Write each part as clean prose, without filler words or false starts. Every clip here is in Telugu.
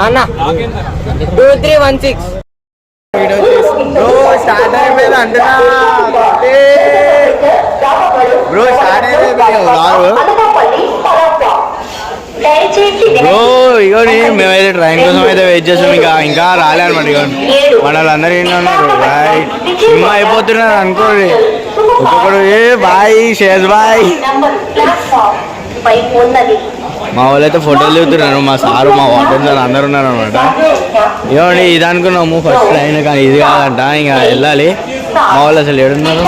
అన్న 2316 బ్రో స్టార్ట్ అయిపోయింది అంటున్నా బ్రో స్టార్ట్ అయిపోయింది బ్రో. ఇగో మేమైతే ట్రైన్ కోసం అయితే వెయిట్ చేస్తాం. ఇంకా రాలే అనమాట. ఇగో మన వాళ్ళందరూ ఏంటో ఉన్నారు. రైట్ సినిమా అయిపోతున్నారు అనుకోండి. ఒక్కొక్కడు ఏ బాయ్ షేజ్ బాయ్. మా వాళ్ళు అయితే ఫోటోలు దిగుతున్నారు. మా సారు మా వాటర్ అందరు ఉన్నారు అనమాట. ఏమండి ఇది అనుకున్నాము ఫస్ట్ ట్రైన్, కానీ ఇది కాదంట. ఇంకా వెళ్ళాలి. మా వాళ్ళు అసలు ఏడున్నారు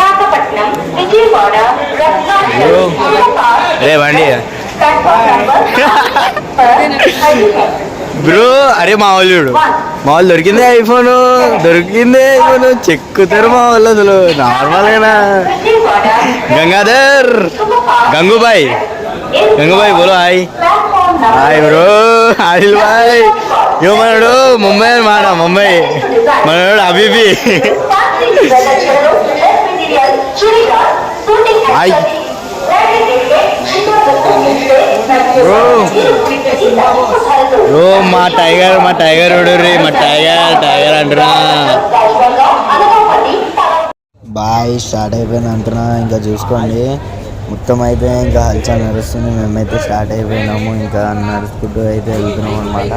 రే బండి బ్రో. అరే మా వాళ్ళు చూడు, మా వాళ్ళు దొరికిందే ఐఫోన్ చెక్కుతారు మా వాళ్ళు అసలు నార్మల్గా. గంగాధర్ గంగూబాయ్ బోలో హాయ్ హాయ్ బ్రో. ఆదిల్ బాయ్ యో మనడు ముంబై మాట ముంబై మనడు అబీబీ హాయ్ బ్రో. మా టైగర్ ఉడుర్రి మా టైగర్ అంటున్నా. బాయ్ స్టార్ట్ అయిపోయింది అంటున్నా. ఇంకా చూసుకోండి మొత్తం అయితే ఇంకా హల్చల్ నడుస్తుంది. మేమైతే స్టార్ట్ అయిపోయినాము. ఇంకా నడుచుకుంటూ అయితే వెళ్తున్నాం అనమాట.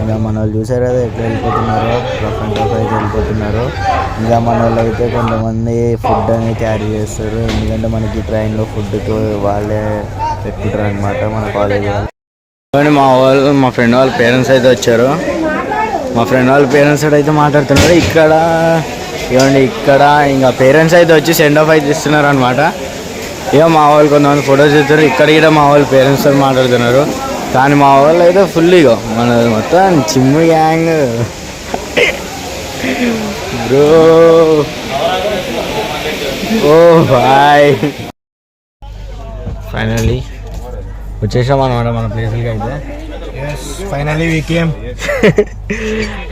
ఇంకా మన వాళ్ళు చూసారు కదా ఎట్లా వెళ్ళిపోతున్నారో, రఫ్ అండ్ టఫ్ అయితే వెళ్ళిపోతున్నారు. ఇంకా మన వాళ్ళు అయితే కొంతమంది ఫుడ్ అనేది క్యారీ చేస్తారు. ఎందుకంటే మనకి ట్రైన్లో ఫుడ్కి వాళ్ళే పెట్టుకుంటారు అనమాట మన కాలేజ్ వాళ్ళు. మా ఫ్రెండ్ వాళ్ళ పేరెంట్స్ అయితే వచ్చారు. మా ఫ్రెండ్ వాళ్ళ పేరెంట్స్ అయితే మాట్లాడుతున్నారు. ఇక్కడ ఇంకా పేరెంట్స్ అయితే వచ్చి సెండ్ ఆఫ్ అయితే ఇస్తున్నారు అనమాట. ఇక మా వాళ్ళు కొంతమంది ఫొటోస్ ఇస్తారు. ఇక్కడ మా వాళ్ళు పేరెంట్స్ తో మాట్లాడుతున్నారు. కానీ మా వాళ్ళు అయితే ఫుల్ ఇగో మన మొత్తం చిమ్ము gang bro. Oh boy finally వచ్చేసాం అనమాట మన ప్లేస్లకి అయితే. Finally we came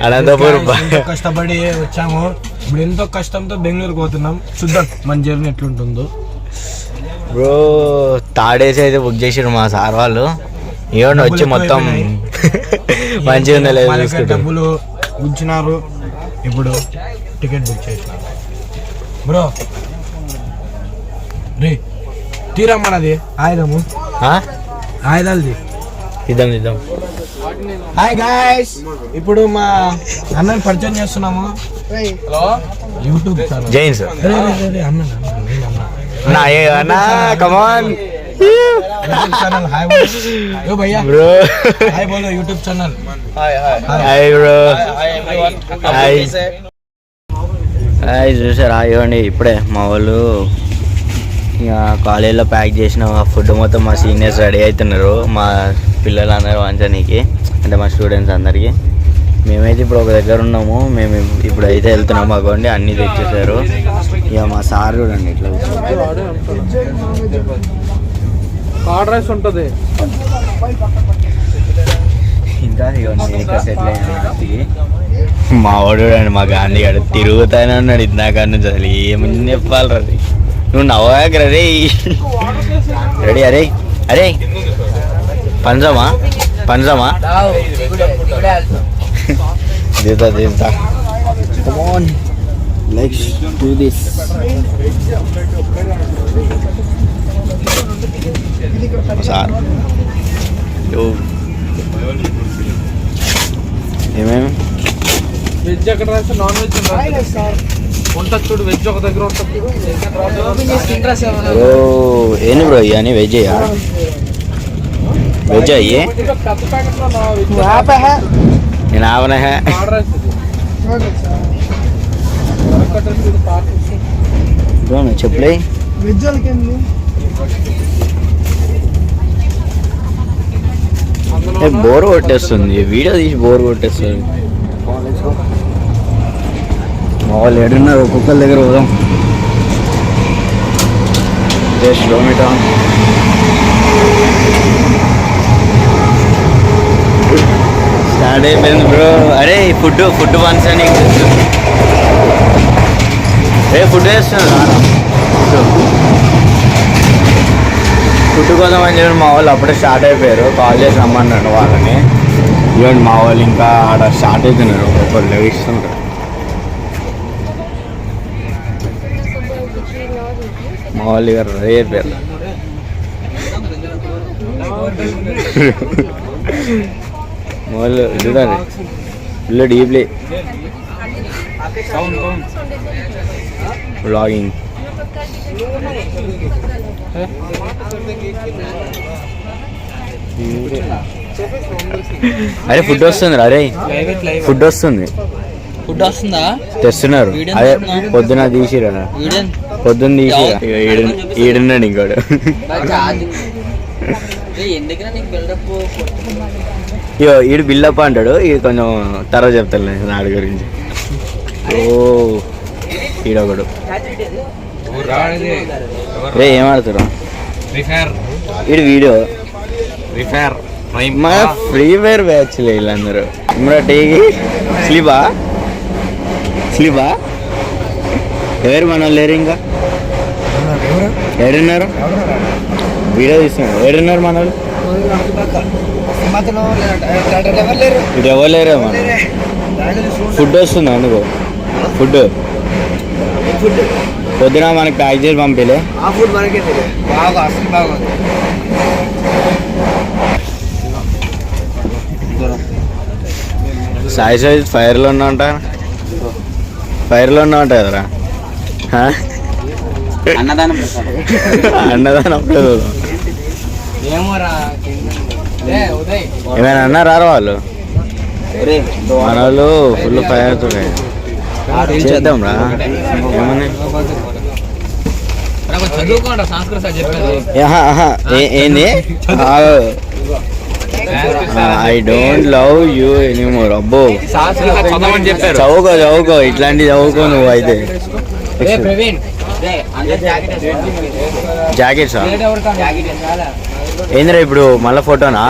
Anantapur. కష్టపడి వచ్చాము. ఇప్పుడు ఎంతో కష్టంతో బెంగళూరుకి పోతున్నాం. చూద్దాం మన జర్నీ ఎట్లుంటుందో. బ్రో థర్డ్ ఏసీ అయితే బుక్ చేసారు మా సార్ వాళ్ళు. ఏమన్నా వచ్చి మొత్తం మంచిగా ఉందా లేదు డబ్బులు ఉంచినారు. ఇప్పుడు టికెట్ బుక్ చేసినారు బ్రో. రే తీరమ్మన్నది ఆయుధము ఆయుధాలది ఇద్దాం. హాయ్ గాయ్స్, ఇప్పుడు మా అన్నని పరిచయం చేస్తున్నాము. యూట్యూబ్ ఛానల్ జైన్ సార్ అన్న కమాన్ ఛానల్. హాయ్ ఓ భయ్యా బ్రో. హాయ్ బోలో YouTube channel. Hi bro. Hi చూసారా ఇవ్వండి. ఇప్పుడే మా వాళ్ళు ఇక కాలేజీలో ప్యాక్ చేసిన ఫుడ్ మొత్తం మా సీనియర్స్ రెడీ అవుతున్నారు. మా పిల్లలందరూ వంచనీకి, అంటే మా స్టూడెంట్స్ అందరికీ. మేమైతే ఇప్పుడు ఒక దగ్గర ఉన్నాము. మేము ఇప్పుడు అయితే వెళ్తున్నాము. అగోండి అన్నీ తెచ్చేసారు. ఇక మా సార్ చూడండి ఇట్లా కార్డ్ రైస్ ఉంటుంది. ఇంకా సెటిల్ అయ్యింది మా వాడు చూడండి. మా గాంధీ గారు తిరుగుతానే ఉన్నాడు ఇందాక నుంచి. అసలు ఏమని చెప్పాలి రది, నువ్వు నవ్వాక రే రెడీ. అరే పంజమా దీంతా Come on, let's do this. Sir ఏమేమి వెజ్ ఎక్కడ రాస్తే నాన్ వెజ్ ఉంటుంది చూడు. వెజ్ ఒక దగ్గర ఉంటుంది. బ్రో ఏంది బ్రో ఇవన్నీ వెజ్ అయ్యా? వెజ్ అయ్యే నేను ఆవన చెప్పులే. బోర్ కొట్టేస్తుంది వీడియో తీసి, బోర్ కొట్టేస్తుంది. మా వాళ్ళు ఏడున్నారు. ఒక్కొక్కరి దగ్గర పోదాం. కిలోమీటర్ స్టార్ట్ అయిపోయింది బ్రో. అరే ఫుడ్ వన్స్ అని ఫుడ్ వేస్తున్నాను. ఫుడ్ కోసం అని చెప్పి మా వాళ్ళు అప్పుడే స్టార్ట్ అయిపోయారు. కాల్ చేసి రమ్మన్నాడు వాళ్ళని. ఇవ్వండి మా వాళ్ళు ఇంకా ఆడ స్టార్ట్ అవుతున్నారు. ఒక్కొక్కరు లెగిస్తున్నారు. మా వాళ్ళు ఇక రెడీ అయిపోయారు. మా వాళ్ళు చూడండి ఫుల్ డీప్లీ వ్లాగింగ్. అరే ఫుడ్ వస్తుంది. అరే ఫుడ్ వస్తుంది. ఫుడ్ వస్తుందా? తెస్తున్నారు. అదే పొద్దున తీసిరా, పొద్దున్న తీసిరా. ఈడున్నాడు ఇంకోడు. ఇగో ఈడు బిల్డప్ అంటాడు. ఇది కొంచెం తర్వాత చెప్తాను నాడు గురించి. ఓ ఈడొకడు. రే ఏం ఆడుతురా? ఈడు వీడియో మా ఫ్రీ ఫైర్ బ్యాచ్లే వీళ్ళందరూ. టీకి స్లీపా ఎవరు మన వాళ్ళు లేరు. ఇంకా ఎవరున్నారు? వీడియో తీస్తున్నారు. ఎవరున్నారు మన వాళ్ళు? ఇటు ఎవరు లేరు. మన ఫుడ్ వస్తుందా అందుకు? ఫుడ్ పొద్దున మనకి ప్యాక్ చేసి పంపిలే. సాయి సాయి ఫైర్లో ఉన్నావంట. కదరా. అన్నదానం ఏమైనా అన్నారా వాళ్ళు? మన వాళ్ళు ఫుల్ ఫైర్ అవుతున్నాయి. చేద్దాం రా. ఏమన్నా ఏంది? I don't love you anymore. అబ్బో చదువుకో ఇట్లాంటివి చదువుకో నువ్వు. అయితే జాకెట్సా ఏందిరా ఇప్పుడు మళ్ళీ ఫోటోనా?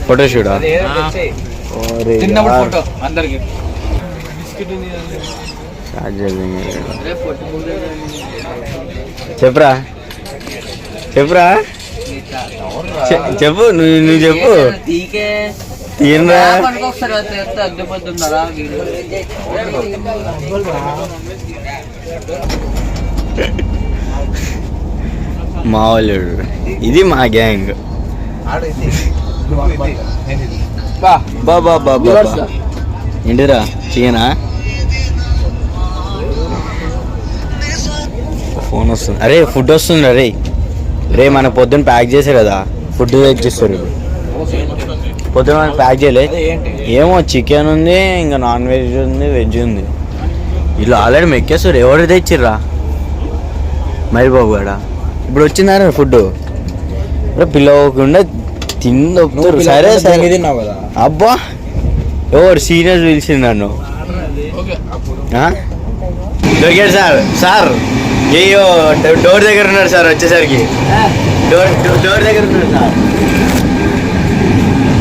ఫోటోషూటా? చెప్పురా చెప్పు. నువ్వు చెప్పు. తీనరా మా వాళ్ళు. ఇది మా గ్యాంగ్. ఏంటిరా చికెనా? ఫోన్ వస్తుంది. అరే ఫుడ్ వస్తుంది. రే మన పొద్దున్న ప్యాక్ చేశారు కదా, ఫుడ్ తెచ్చిస్తారు. పొద్దున మనం ప్యాక్ చేయలే. ఏమో చికెన్ ఉంది, ఇంకా నాన్ వెజ్ ఉంది, వెజ్ ఉంది. వీళ్ళు ఆల్రెడీ మెక్కేస్తారు. ఎవరు తెచ్చిర్రా? మరి బాబు కూడా ఇప్పుడు వచ్చిందా ఫుడ్? పిల్లవకుండా తిందొప్పుతారు. సరే తిన్నావు కదా. అబ్బా ఎవరు సీరియస్ పిలిచింది నన్ను? దొరికాడు సార్. అయ్యో డోర్ దగ్గర ఉన్నాడు సార్. వచ్చేసరికి డోర్ దగ్గర ఉన్నాడు సార్.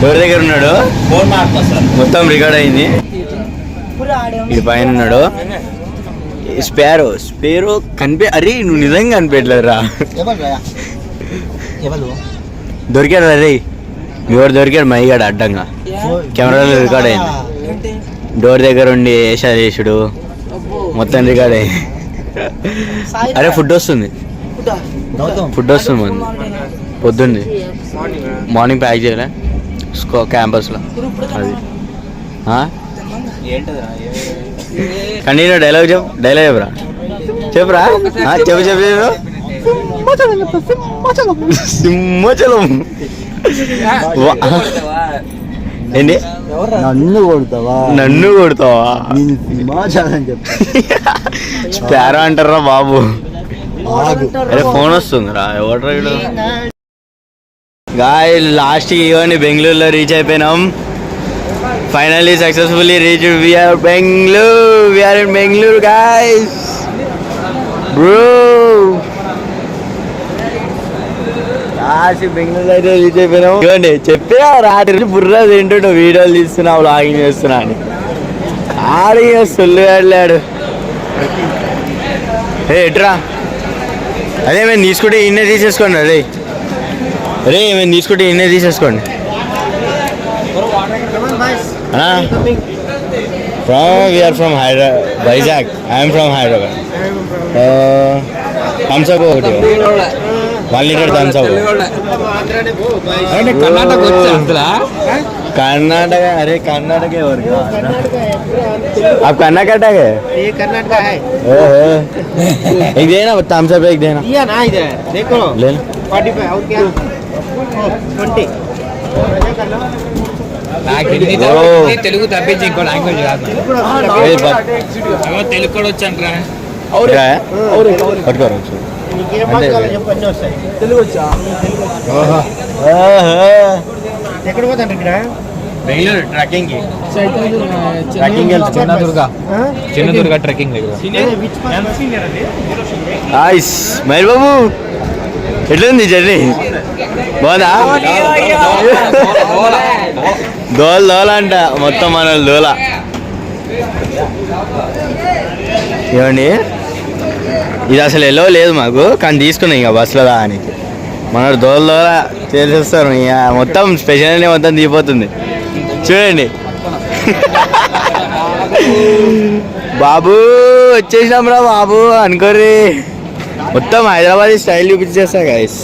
డోర్ దగ్గర ఉన్నాడు. ఫోన్ మాట్లాడతా సార్. మొత్తం రికార్డ్ అయింది. ఇది పైన ఉన్నాడు. స్పేరో అరే నువ్వు నిజంగా కనిపించలేదురా. దొరికాడు అరే. ఎవరు దొరికాడు? మైగాడు అడ్డంగా కెమెరాలో రికార్డ్ అయింది. డోర్ దగ్గర ఉండి వేసాడు. మొత్తం రికార్డ్ అయింది. అరే ఫుడ్ వస్తుంది మన పొద్దుంది. మార్నింగ్ ప్యాక్ చేయలే క్యాంపస్లో. అది కానీ డైలాగ్ చెప్పురా. చెప్పు సింహాచలం. ఏంటి? నన్ను కొడతావా? తేరా అంటారా బాబు? అరే ఫోన్ వస్తుందిరా. ఎవరు గాయ్? లాస్ట్ ఇవన్నీ బెంగళూరులో రీచ్ అయిపోయినాం. Finally successfully reach. We are in Bengaluru guys. Bro Bengaluru అయితే రీచ్ అయిపోయినాం. ఇవ్వండి చెప్పినా రాత్రి బుర్రా తింటుండు. వీడియోలు తీస్తున్నావు, లాగింగ్ చేస్తున్నా అని. ఆడి సొల్లు వెళ్ళాడు. ఎట్రా అదే మేము తీసుకుంటే ఇన్నే తీసేసుకోండి అరే మేము తీసుకుంటే ఇన్నే తీసేసుకోండి we are from Vizag. I'm from Hyderabad. Thums Up ఒకటి 1 లీటర్ థమ్స్అప్. कर्नाटक अरे कर्नाटक है और आप कर्नाटक है ये कर्नाटक है एक देना थम्स अप एक देना दिया ना इधर देखो ले 45 और क्या 20 తెలుగు తప్పించి ఇంకో లాంగ్వేజ్ కాదు తెలుగు కూడా వచ్చాను తెలుగు వచ్చా ఎక్కడ పోతాను ఇక్కడ బెంగళూరు ట్రెక్కింగ్ చిన్నదుర్గ ట్రెక్కింగ్ దగ్గర. మహేష్ బాబు ఎట్లుంది జర్నీ బాగుందా దోల అంట మొత్తం మన దోల ఏమండి ఇది అసలు ఎల్లో లేదు మాకు కానీ తీసుకున్నాం ఇక బస్సులో దానికి మన దోల చేసేస్తారు ఇక మొత్తం స్పెషల్ మొత్తం దిగిపోతుంది చూడండి బాబు వచ్చేసినాం రా బాబు అనుకోర్రి మొత్తం హైదరాబాద్ స్టైల్ చూపించేస్తా గైస్.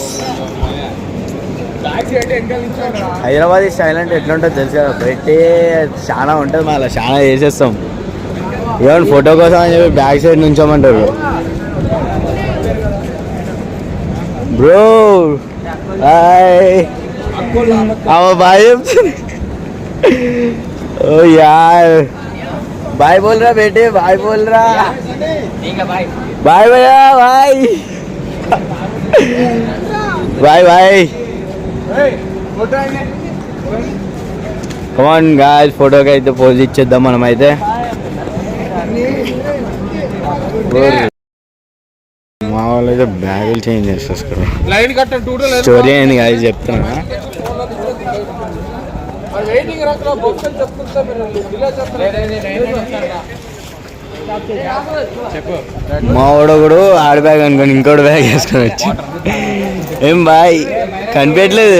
హైదరాబాద్ స్టైల్ అంటే ఎట్లుంటుందో తెలుసు కదా పెట్టి చాలా ఉంటుంది మళ్ళీ చాలా చేసేస్తాం ఏమన్నా ఫోటో కోసం అని చెప్పి బ్యాక్ సైడ్ నుంచోమంటారు బ్రో బాయ్ చెప్తుంది ओ यार बाय बोल रहा बेटे बाय बोल रहा बाय भैया bye bye bye come on guys photo का అయితే పోజ్ ఇచ్చేద్దాం మనం అయితే మా వాళ్ళు అయితే బ్యాగులు చేంజ్ చేసేస్తారు స్టోరీ అయింది గాయస్ చెప్తున్నా మా వాడొకడు ఆడ బ్యాగ్ అనుకోని ఇంకోటి బ్యాగ్ వేసుకొని వచ్చి ఏం బాయ్ కనిపించట్లేదు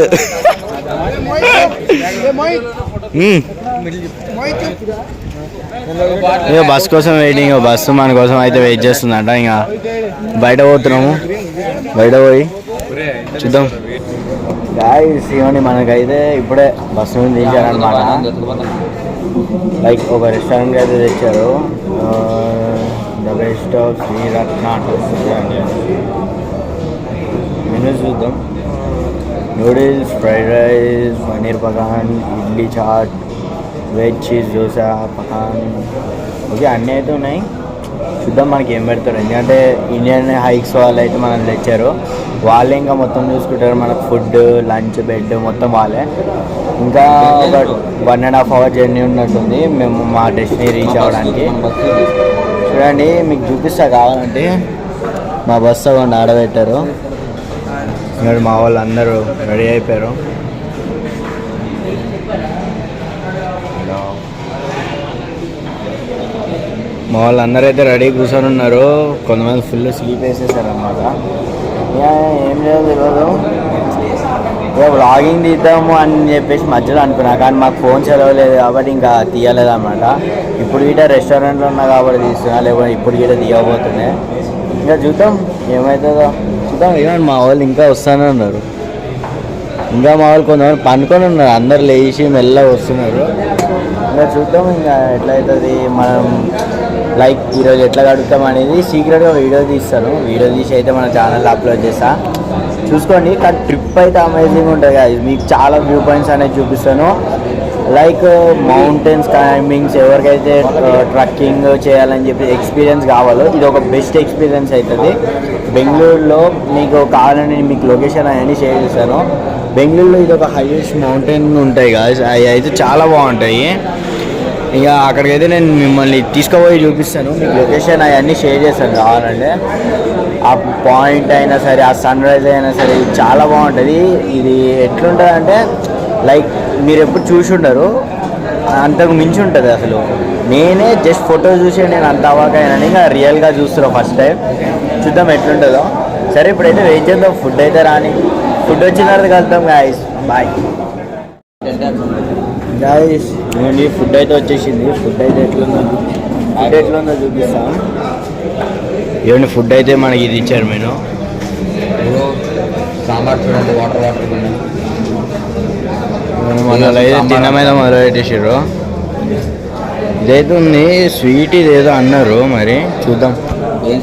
ఇక బస్ కోసం వెయిటింగ్ బస్సు మన కోసం అయితే వెయిట్ చేస్తుందంట ఇంకా బయట పోతున్నాము బయట పోయి చూద్దాం గాయ్స్ ఇవన్నీ మనకైతే ఇప్పుడే బస్సు నుంచి దించారనమాట లైక్ ఒక రెస్టారెంట్కి అయితే తెచ్చారు the best of Sriratna menu చూద్దాం నూడిల్స్ ఫ్రైడ్ రైస్ పనీర్ పకాన్ ఇడ్లీ చాట్ వెజ్ చీజ్ దోశ పకాన్ ఓకే అన్నీ అయితే ఉన్నాయి చూద్దాం మనకి ఏం పెడతారు ఎందుకంటే ఇండియన్ హైక్స్ వాళ్ళు అయితే మనం తెచ్చారు వాళ్ళే ఇంకా మొత్తం చూసుకుంటారు మనకు ఫుడ్ లంచ్ బెడ్ మొత్తం వాళ్ళే ఇంకా ఒక 1.5 hour జర్నీ ఉన్నట్టుంది మేము మా డెస్టినీ రీచ్ అవ్వడానికి చూడండి మీకు చూపిస్తా కావాలంటే మా బస్సు అవ్వండి ఆడబెట్టారు ఇక్కడ మా వాళ్ళు అందరూ రెడీ అయిపోయారు మా వాళ్ళు అందరూ అయితే రెడీ కూర్చొని ఉన్నారు కొంతమంది ఫుల్ స్లీప్ వేసేసారు అన్నమాట ఏం లేదు తెలియదు ఇక వ్లాగింగ్ తీద్దాము అని చెప్పేసి మధ్యలో అనుకున్నా కానీ మాకు ఫోన్ చదవలేదు కాబట్టి ఇంకా తీయలేదు అన్నమాట ఇప్పుడు గిట రెస్టారెంట్లో ఉన్నా కాబట్టి తీస్తున్నా లేకపోతే ఇప్పుడు గిట తీయబోతున్నాయి ఇంకా చూద్దాం ఏమవుతుందో చూద్దాం ఏమన్నా మా వాళ్ళు ఇంకా వస్తూనే ఉన్నారు ఇంకా మా వాళ్ళు కొంతమంది పనుకొని ఉన్నారు అందరు లేచి మెల్లగా వస్తున్నారు ఇంకా చూద్దాం ఇంకా ఎట్లయితుంది మనం లైక్ ఈరోజు ఎట్లా గడుపుతాం అనేది సీక్రెట్గా వీడియో తీస్తాను వీడియో తీసి అయితే మన ఛానల్లో అప్లోడ్ చేస్తా చూసుకోండి కానీ ట్రిప్ అయితే అమేజింగ్ ఉంటుంది కదా మీకు చాలా వ్యూ పాయింట్స్ అనేది చూపిస్తాను లైక్ మౌంటైన్స్ క్లైంబింగ్స్ ఎవరికైతే ట్రక్కింగ్ చేయాలని చెప్పి ఎక్స్పీరియన్స్ కావాలో ఇది ఒక బెస్ట్ ఎక్స్పీరియన్స్ అవుతుంది బెంగళూరులో మీకు కావాలని మీకు లొకేషన్ అవన్నీ షేర్ చేశాను బెంగళూరులో ఇది ఒక హైయెస్ట్ మౌంటైన్ ఉంటాయి కదా అవి అయితే చాలా బాగుంటాయి ఇక అక్కడికైతే నేను మిమ్మల్ని తీసుకుపోయి చూపిస్తాను మీకు లొకేషన్ అవన్నీ షేర్ చేస్తాను కావాలంటే ఆ పాయింట్ అయినా సరే ఆ సన్ రైజ్ అయినా సరే చాలా బాగుంటుంది ఇది ఎట్లుంటుంది అంటే లైక్ మీరు ఎప్పుడు చూసి ఉండరు అంతకు మించి ఉంటుంది అసలు. నేనే జస్ట్ ఫోటో చూసి నేను అంత అవాకైనా ఇంకా రియల్గా చూస్తున్నా ఫస్ట్ టైం. చూద్దాం ఎట్లుంటుందో. సరే ఇప్పుడైతే వెయిట్ చేద్దాం, ఫుడ్ అయితే రాని. ఫుడ్ వచ్చిన తర్వాత కలుద్దాం గాయస్, బాయ్ గాయస్. ఇవ్వండి ఫుడ్ అయితే వచ్చేసింది. ఫుడ్ అయితే ఎట్లుందో చూపిస్తాం. ఇవ్వండి ఫుడ్ అయితే మనకి ఇది ఇచ్చారు మెను. సాంబార్ చూడండి, వాటర్ మనలో అయితే తినమైన మొదలు పెట్టేసారు. ఇదైతే ఉంది స్వీట్, ఇదేదో అన్నారు మరి చూద్దాం.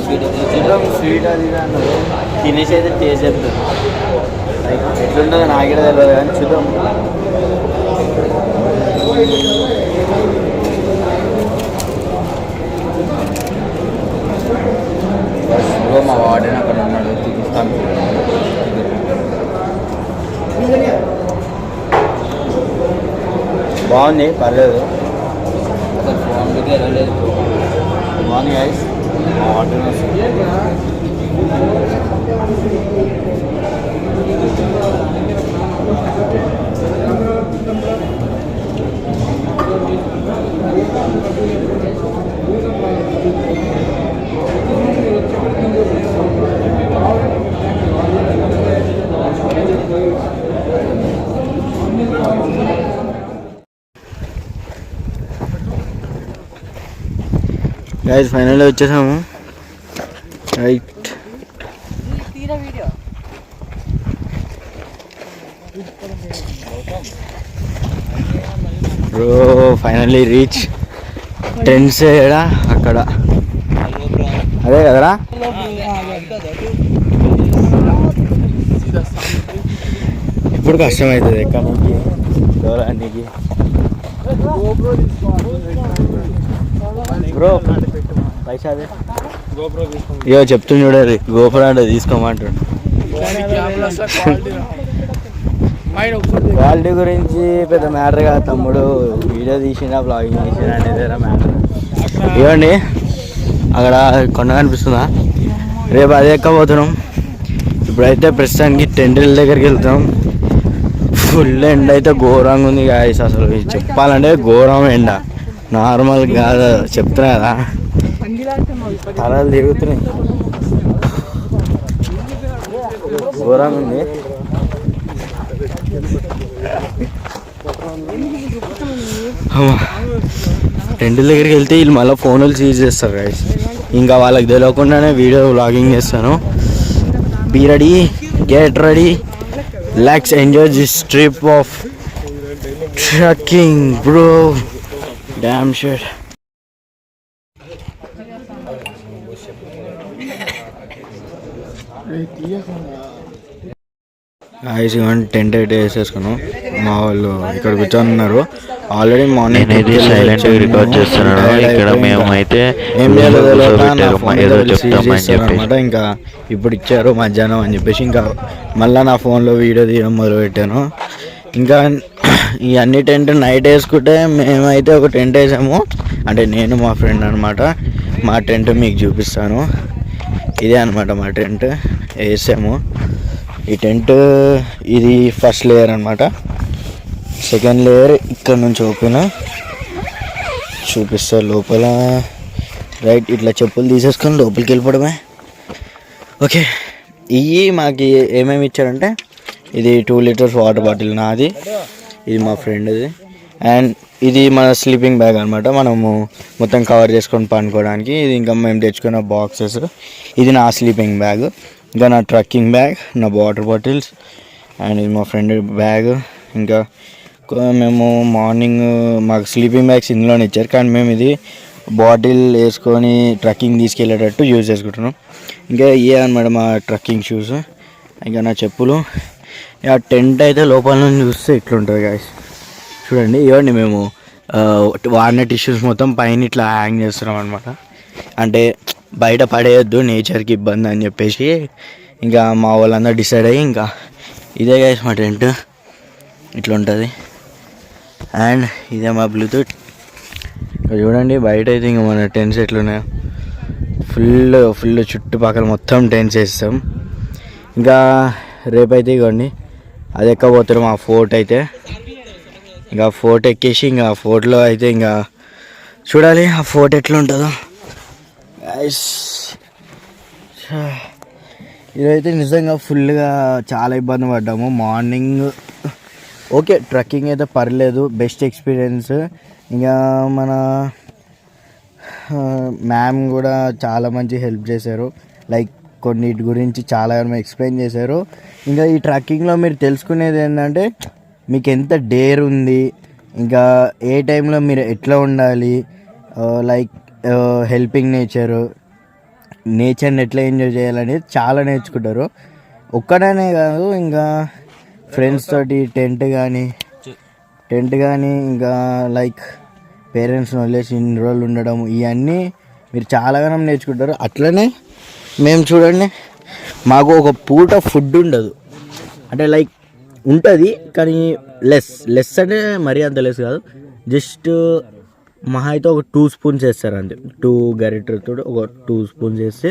స్వీట్ అది అన్నారు. తినేసి అయితే టేస్ట్ చెప్తాను ఎట్లుంటుందో నాకే తెలియదు కానీ చూద్దాం. మా వార్డెన్ అక్కడ ఉన్నాడు, చూపిస్తాను. బాగుంది, పర్లేదు. వెళ్ళలేదు బాగుంది గైస్. వాటర్ గైస్ ఫైనల్లీ వచ్చేసాము. Right bro, finally reach. Tents ఏడా అక్కడ, అదే కదరా. ఇప్పుడు కష్టమవుతుంది ఎక్కడానికి, దూరానికి. బ్రో పైసా ఇగో చెప్తుంది చూడాలి, గోపురం అంటే తీసుకోమంటాడు. క్వాలిటీ గురించి పెద్ద మ్యాటర్ కాదు తమ్ముడు. వీడియో తీసినా బ్లాగింగ్ చేసినా అనేది మ్యాటర్. ఇవ్వండి అక్కడ కొండ కనిపిస్తుందా, రేపు అదే ఎక్కబోతున్నాం. ఇప్పుడైతే ప్రస్తుతానికి టెంటుల దగ్గరికి వెళ్తాం. ఫుల్ ఎండ అయితే ఘోరంగా ఉంది గాయస్. అసలు చెప్పాలంటే ఘోరం ఎండ, నార్మల్ కాదు. చెప్తున్నా కదా, తలలు తిరుగుతున్నాయి, ఘోరంగా ఉంది. టెంటుల దగ్గరికి వెళ్తే వీళ్ళు మళ్ళీ ఫోన్లు సీజ్ చేస్తారు గైస్. ఇంకా వాళ్ళకి తెలియకుండానే వీడియో వ్లాగింగ్ చేస్తాను. Be ready, get ready, let's enjoy this trip of trekking bro. Damn shit. I see tent అయితే వేసేసుకున్నాం. మా వాళ్ళు ఇక్కడ కూర్చొని ఉన్నారు. ఆల్రెడీ మార్నింగ్ నేనైతే సైలెంట్ రికార్డ్ చేస్తున్నాను. ఇక్కడ మేము అయితే అనమాట. ఇంకా ఇప్పుడు ఇచ్చారు మధ్యాహ్నం అని చెప్పేసి ఇంకా మళ్ళీ నా ఫోన్లో వీడియో తీయడం మొదలుపెట్టాను. ఇంకా ఈ అన్ని టెంట్ నైట్ వేసుకుంటే మేమైతే ఒక టెంట్ వేసాము. అంటే నేను మా ఫ్రెండ్ అనమాట. మా టెంట్ మీకు చూపిస్తాను. ఇదే అనమాట మా టెంట్ వేసాము. ఈ టెంట్ ఇది ఫస్ట్ లేయర్ అనమాట. సెకండ్ లేయర్ ఇక్కడ నుంచి ఓపెన్ చూపిస్తా లోపల. రైట్, ఇట్లా చెప్పులు తీసేసుకొని లోపలికి వెళ్ళిపోవడమే. ఓకే, ఇవి మాకు ఏమేమి ఇచ్చారంటే ఇది 2 లీటర్స్ వాటర్ బాటిల్ నాది, ఇది మా ఫ్రెండ్ది, అండ్ ఇది మన స్లీపింగ్ బ్యాగ్ అనమాట. మనము మొత్తం కవర్ చేసుకొని పనుకోవడానికి. ఇది ఇంకా మేము తెచ్చుకున్న బాక్సెస్. ఇది నా స్లీపింగ్ బ్యాగ్, ఇంకా నా ట్రెక్కింగ్ బ్యాగ్, నా వాటర్ బాటిల్స్, అండ్ ఇది మా ఫ్రెండ్ బ్యాగ్. ఇంకా మేము మార్నింగ్ మాకు స్లీపింగ్ బ్యాగ్స్ ఇందులోనే ఇచ్చారు, కానీ మేము ఇది బాటిల్ వేసుకొని ట్రెక్కింగ్ తీసుకెళ్ళేటట్టు యూజ్ చేసుకుంటున్నాం. ఇంకా ఇవే అనమాట మా ట్రెక్కింగ్ షూస్, ఇంకా నా చెప్పులు. ఆ టెంట్ అయితే లోపల నుంచి చూస్తే ఇట్లుంటుంది గాయస్. చూడండి, ఇవ్వండి మేము వాడిన టిష్యూస్ మొత్తం పైన ఇట్లా హ్యాంగ్ చేస్తున్నాం అనమాట. అంటే బయట పడేయద్దు, నేచర్కి ఇబ్బంది అని చెప్పేసి ఇంకా మా వాళ్ళందరూ డిసైడ్ అయ్యి ఇంకా ఇదే గాయస్ మా టెంట్ ఇట్లా ఉంటుంది. అండ్ ఇదే మా బ్లూటూత్. చూడండి బయట అయితే ఇంకా మన టెంట్స్ ఎట్లున్నాయో ఫుల్ చుట్టుపక్కల మొత్తం టెంట్స్ వేస్తాం. ఇంకా రేపైతే ఇవ్వండి అది ఎక్కబోతున్నాం ఆ ఫోర్ట్ అయితే. ఇంకా ఫోర్ట్ ఎక్కేసి ఇంకా ఫోర్ట్లో అయితే ఇంకా చూడాలి ఆ ఫోర్ట్ ఎట్లా ఉంటుందో. ఇదైతే నిజంగా ఫుల్గా చాలా ఇబ్బంది పడ్డాము. మార్నింగ్ ఓకే ట్రెక్కింగ్ అయితే పర్లేదు, బెస్ట్ ఎక్స్పీరియన్స్. ఇంకా మన మ్యామ్ కూడా చాలా మంచి హెల్ప్ చేశారు, లైక్ కొన్నిటి గురించి చాలా ఎక్స్ప్లెయిన్ చేశారు. ఇంకా ఈ ట్రెక్కింగ్లో మీరు తెలుసుకునేది ఏంటంటే మీకు ఎంత డేర్ ఉంది, ఇంకా ఏ టైంలో మీరు ఎట్లా ఉండాలి, లైక్ హెల్పింగ్ నేచర్ని ఎట్లా ఎంజాయ్ చేయాలనేది చాలా నేర్చుకుంటారు. ఒక్కడనే కాదు, ఇంకా ఫ్రెండ్స్ తోటి టెంట్ కానీ ఇంకా లైక్ పేరెంట్స్ని వదిలేసి ఇన్ని రోజులు ఉండడం, ఇవన్నీ మీరు చాలాగానం నేర్చుకుంటారు. అట్లనే మేము చూడండి, మాకు ఒక పూట ఫుడ్ ఉండదు, అంటే లైక్ ఉంటుంది కానీ లెస్ అంటే మరీ అంత లెస్ కాదు, జస్ట్ మహా అయితే ఒక 2 స్పూన్స్ వేస్తారు అంతే. 2 గరిటెలతో ఒక 2 స్పూన్స్ వేస్తే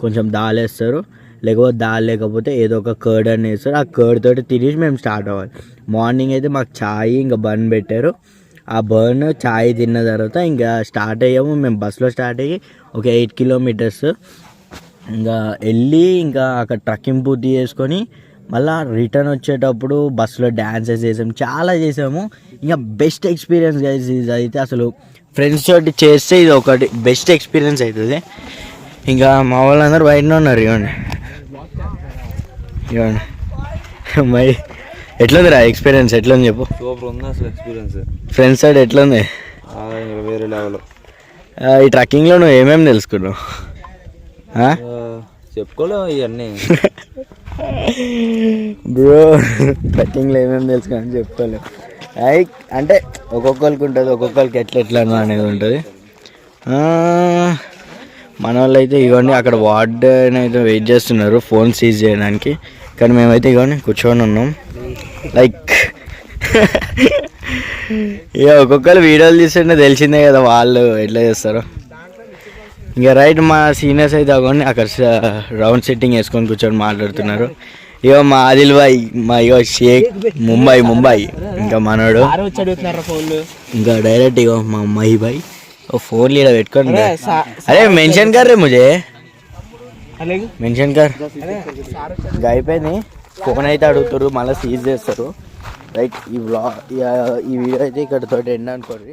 కొంచెం దాల్ వేస్తారు, లేకపోతే దాల్ లేకపోతే ఏదో ఒక కర్డ్ అని వేస్తారు. ఆ కర్డ్ తోటి తినేసి మేము స్టార్ట్ అవ్వాలి. మార్నింగ్ అయితే మాకు ఛాయ్ ఇంకా బన్ పెట్టారు. ఆ బర్న్ ఛాయ్ తిన్న తర్వాత ఇంకా స్టార్ట్ అయ్యాము. మేము బస్సులో స్టార్ట్ అయ్యి ఒక 8 కిలోమీటర్స్ ఇంకా వెళ్ళి ఇంకా అక్కడ ట్రెక్కింగ్ పూర్తి చేసుకొని మళ్ళీ రిటర్న్ వచ్చేటప్పుడు బస్సులో డ్యాన్సెస్ చేసాము, చాలా చేసాము. ఇంకా బెస్ట్ ఎక్స్పీరియన్స్ గైస్ ఇది అయితే. అసలు ఫ్రెండ్స్ తోటి చేస్తే ఇది ఒకటి బెస్ట్ ఎక్స్పీరియన్స్ అవుతుంది. ఇంకా మా వాళ్ళందరూ బయటనే ఉన్నారు. ఇవ్వండి మరి ఎట్లుంది ఎక్స్పీరియన్స్, ఎట్లుంది చెప్పు. సూపర్ ఉంది అసలు ఎక్స్పీరియన్స్. ఫ్రెండ్స్ సైడ్ ఎట్లుంది? వేరే లెవెల్. ఈ ట్రెక్కింగ్లో నువ్వు ఏమేమి తెలుసుకున్నావు? చెప్పుకోలేవు ఇవన్నీ బ్రో. ట్రెక్కింగ్లో ఏమేమి తెలుసుకుని చెప్పుకోలేవు. లైక్ అంటే ఒక్కొక్కరికి ఉంటుంది, ఒక్కొక్కరికి ఎట్లా అనేది ఉంటుంది. మన వాళ్ళు అయితే ఇవన్నీ అక్కడ వార్డెన్ అయితే వెయిట్ చేస్తున్నారు ఫోన్ సీజ్ చేయడానికి, కానీ మేమైతే ఇవన్నీ కూర్చొని ఉన్నాం. లైక్ ఇక ఒక్కొక్కరు వీడియోలు తీస్తుంటే తెలిసిందే కదా వాళ్ళు ఎట్లా చేస్తారో. ఇంకా రైట్ మా సీనియర్స్ అయితే అవ్వండి అక్కడ రౌండ్ సెట్టింగ్ వేసుకొని కూర్చొని మాట్లాడుతున్నారు. ఇక మా ఆదిల్ భాయ్, మా షేక్ ముంబై ఇంకా మనోడు, ఇంకా డైరెక్ట్ ఇగో మా మహి భాయ్ ఫోన్ లీడ పెట్టుకోండి. అరే మెన్షన్ కర్ రే ముజే, మెన్షన్ కర్. ఇంకా అయిపోయింది, ఫోన్ అయితే అడుగుతారు, మళ్ళీ సీజ్ చేస్తారు. రైట్ ఈ వీడియో అయితే ఇక్కడ తోటి ఎండ్ అనుకోండి.